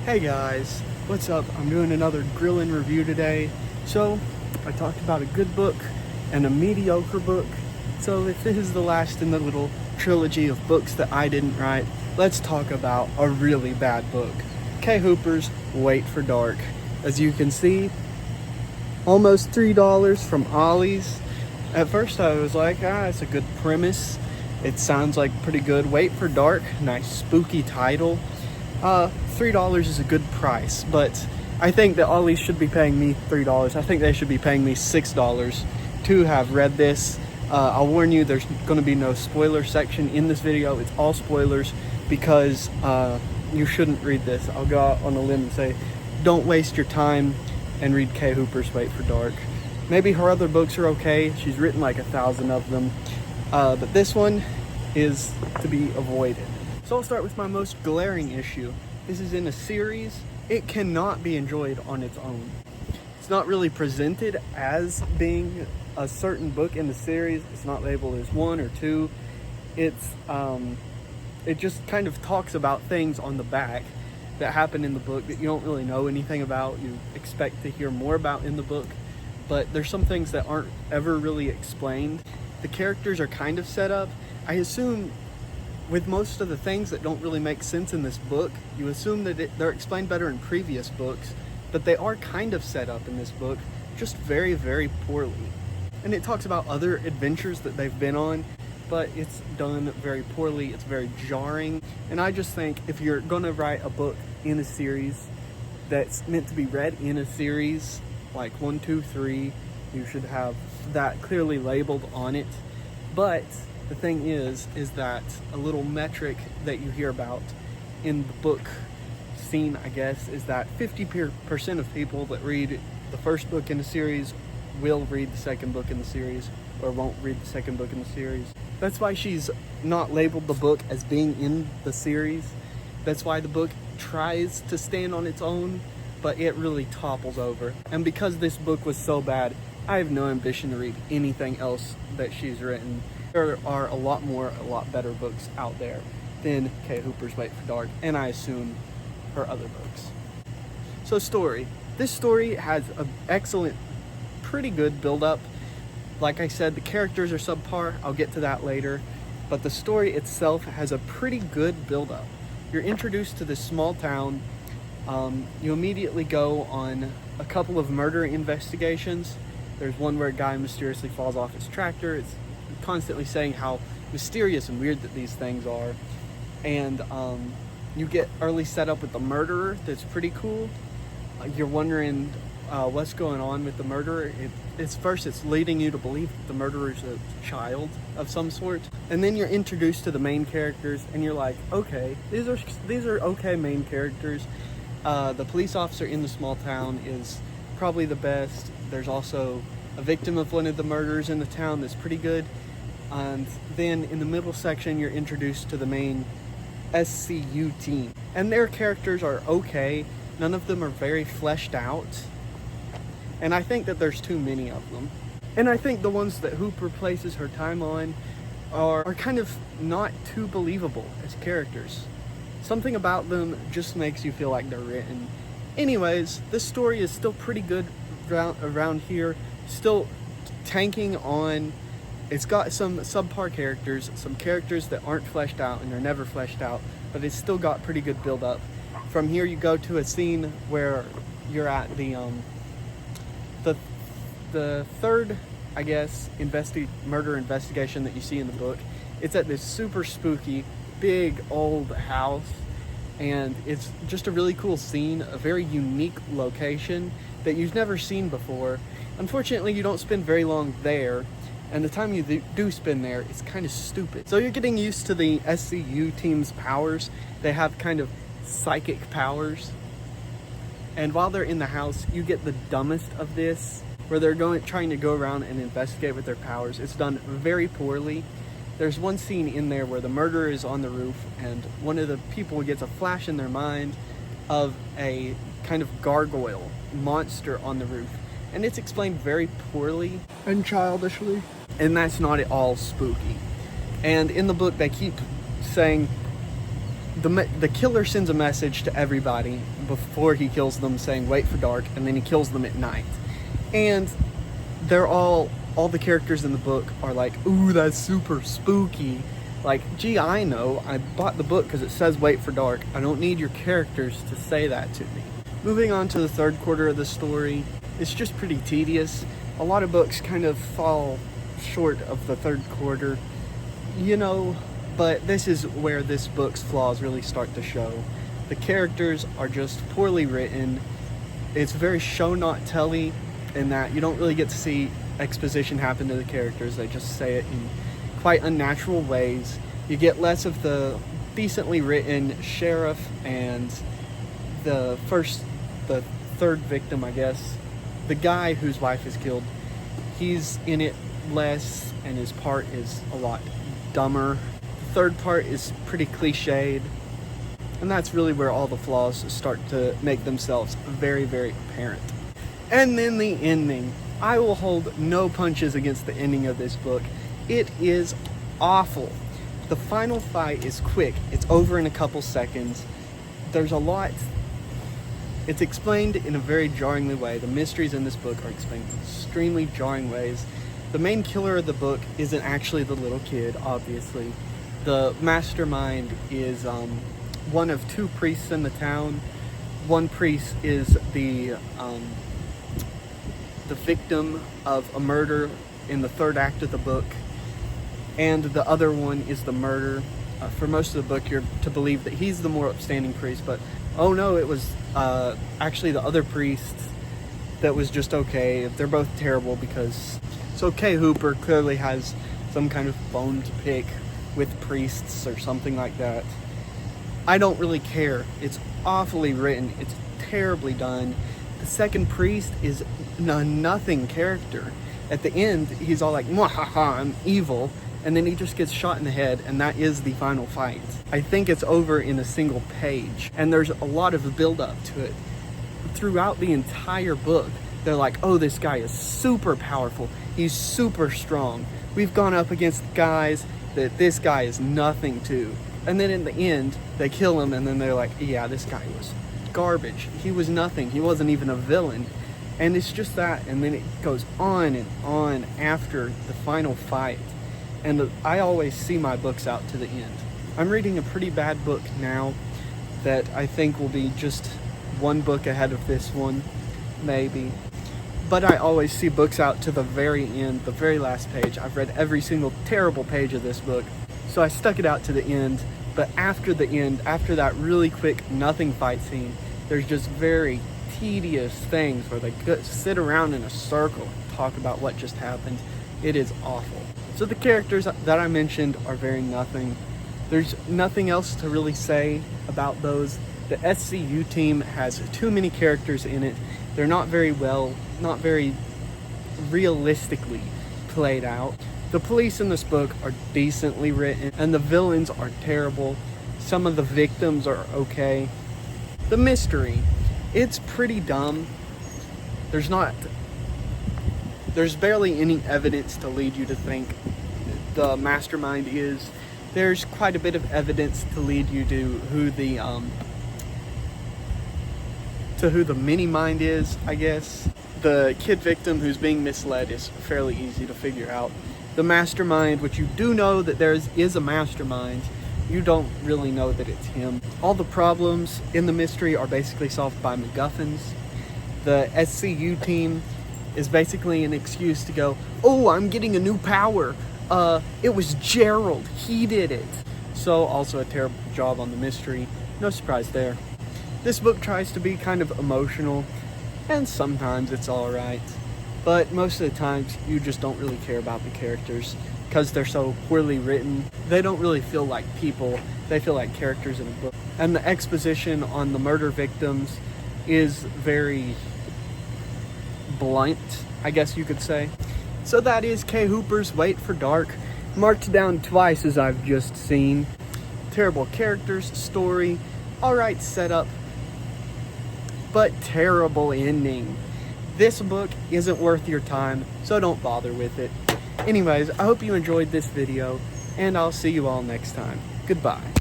Hey guys, what's up? I'm doing another Grillin' review today. So, I talked about a good book and a mediocre book. So if this is the last in the little trilogy of books that I didn't write, let's talk about a really bad book. Kay Hooper's Wait for Dark. As you can see, almost $3 from Ollie's. At first I was like, it's a good premise. It sounds like pretty good. Wait for Dark, nice spooky title. $3 is a good price, but I think that Ollie's should be paying me $3. I think they should be paying me $6 to have read this. I'll warn you, there's going to be no spoiler section in this video. It's all spoilers because you shouldn't read this. I'll go out on a limb and say, don't waste your time and read Kay Hooper's Wait for Dark. Maybe her other books are okay. She's written like 1,000 of them, but this one is to be avoided. So I'll start with my most glaring issue. This is in a series. It cannot be enjoyed on its own. It's not really presented as being a certain book in the series. It's not labeled as 1 or 2. It just kind of talks about things on the back that happen in the book that you don't really know anything about. You expect to hear more about in the book, but there's some things that aren't ever really explained. The characters are kind of set up. I assume with most of the things that don't really make sense in this book, you assume that they're explained better in previous books, but they are kind of set up in this book, just very, very poorly. And it talks about other adventures that they've been on, but it's done very poorly. It's very jarring. And I just think if you're gonna write a book in a series that's meant to be read in a series, like 1, 2, 3, you should have that clearly labeled on it. But the thing is that a little metric that you hear about in the book scene, I guess, is that 50% of people that read the first book in the series will read the second book in the series, or won't read the second book in the series. That's why she's not labeled the book as being in the series. That's why the book tries to stand on its own, but it really topples over. And because this book was so bad, I have no ambition to read anything else that she's written. There are a lot better books out there than Kay Hooper's Wait for Dark, and I assume her other books. So story. This story has an excellent, pretty good build-up. Like I said, the characters are subpar. I'll get to that later. But the story itself has a pretty good build-up. You're introduced to this small town. You immediately go on a couple of murder investigations. There's one where a guy mysteriously falls off his tractor. It's constantly saying how mysterious and weird that these things are. And you get early set up with the murderer. That's pretty cool. You're wondering what's going on with the murderer. It's leading you to believe that the murderer is a child of some sort. And then you're introduced to the main characters and you're like, okay, these are okay main characters. The police officer in the small town is probably the best. There's also a victim of one of the murders in the town that's pretty good. And then in the middle section, you're introduced to the main SCU team. And their characters are okay. None of them are very fleshed out. And I think that there's too many of them. And I think the ones that Hooper places her time on are kind of not too believable as characters. Something about them just makes you feel like they're written. Anyways, this story is still pretty good around here. Still tanking on. It's got some subpar characters, some characters that aren't fleshed out and are never fleshed out, but it's still got pretty good build up. From here you go to a scene where you're at the third, I guess, murder investigation that you see in the book. It's at this super spooky, big old house, and it's just a really cool scene, a very unique location that you've never seen before. Unfortunately, you don't spend very long there, and the time you do spend there, it's kind of stupid. So you're getting used to the SCU team's powers. They have kind of psychic powers. And while they're in the house, you get the dumbest of this, where they're trying to go around and investigate with their powers. It's done very poorly. There's one scene in there where the murderer is on the roof, and one of the people gets a flash in their mind of a kind of gargoyle monster on the roof. And it's explained very poorly and childishly. And that's not at all spooky. And in the book, they keep saying the killer sends a message to everybody before he kills them saying wait for dark, and then he kills them at night. And they're all the characters in the book are like, ooh, that's super spooky. Like, gee, I know, I bought the book because it says wait for dark. I don't need your characters to say that to me. Moving on to the third quarter of the story, it's just pretty tedious. A lot of books kind of fall short of the third quarter, you know, but this is where this book's flaws really start to show. The characters are just poorly written. It's very show not telly in that you don't really get to see exposition happen to the characters. They just say it in quite unnatural ways. You get less of the decently written sheriff and the third victim, I guess. The guy whose wife is killed, he's in it less, and his part is a lot dumber. The third part is pretty cliched, and that's really where all the flaws start to make themselves very, very apparent. And then the ending. I will hold no punches against the ending of this book. It is awful. The final fight is quick. It's over in a couple seconds. There's a lot. It's explained in a very jarringly way. The mysteries in this book are explained in extremely jarring ways. The main killer of the book isn't actually the little kid, obviously. The mastermind is one of two priests in the town. One priest is the victim of a murder in the third act of the book, and the other one is the murder. For most of the book, you're to believe that he's the more upstanding priest, but oh no, it was actually the other priest that was just okay. They're both terrible because so Kay Hooper clearly has some kind of bone to pick with priests or something like that. I don't really care. It's awfully written. It's terribly done. The second priest is a nothing character. At the end, he's all like, "Mwahaha, I'm evil," and then he just gets shot in the head, and that is the final fight. I think it's over in a single page, and there's a lot of build-up to it. Throughout the entire book, they're like, oh, this guy is super powerful. He's super strong. We've gone up against guys that this guy is nothing to. And then in the end, they kill him, and then they're like, yeah, this guy was garbage. He was nothing. He wasn't even a villain. And it's just that, and then it goes on and on after the final fight. And I always see my books out to the end. I'm reading a pretty bad book now that I think will be just one book ahead of this one, maybe. But I always see books out to the very end, the very last page. I've read every single terrible page of this book, so I stuck it out to the end. But after the end, after that really quick nothing fight scene, there's just very tedious things where they sit around in a circle and talk about what just happened. It is awful. So the characters that I mentioned are very nothing. There's nothing else to really say about those. The SCU team has too many characters in it. They're not very realistically played out. The police in this book are decently written, and the villains are terrible. Some of the victims are okay. The mystery, it's pretty dumb. There's barely any evidence to lead you to think the mastermind is. There's quite a bit of evidence to lead you to who the mini-mind is, I guess. The kid victim who's being misled is fairly easy to figure out. The mastermind, which you do know that there is a mastermind, you don't really know that it's him. All the problems in the mystery are basically solved by MacGuffins. The SCU team is basically an excuse to go, oh, I'm getting a new power. It was Gerald, he did it. So also a terrible job on the mystery. No surprise there. This book tries to be kind of emotional, and sometimes it's alright. But most of the times, you just don't really care about the characters because they're so poorly written. They don't really feel like people, they feel like characters in a book. And the exposition on the murder victims is very blunt, I guess you could say. So that is Kay Hooper's Wait for Dark, marked down twice as I've just seen. Terrible characters, story, alright setup, but terrible ending. This book isn't worth your time, so don't bother with it. Anyways, I hope you enjoyed this video, and I'll see you all next time. Goodbye.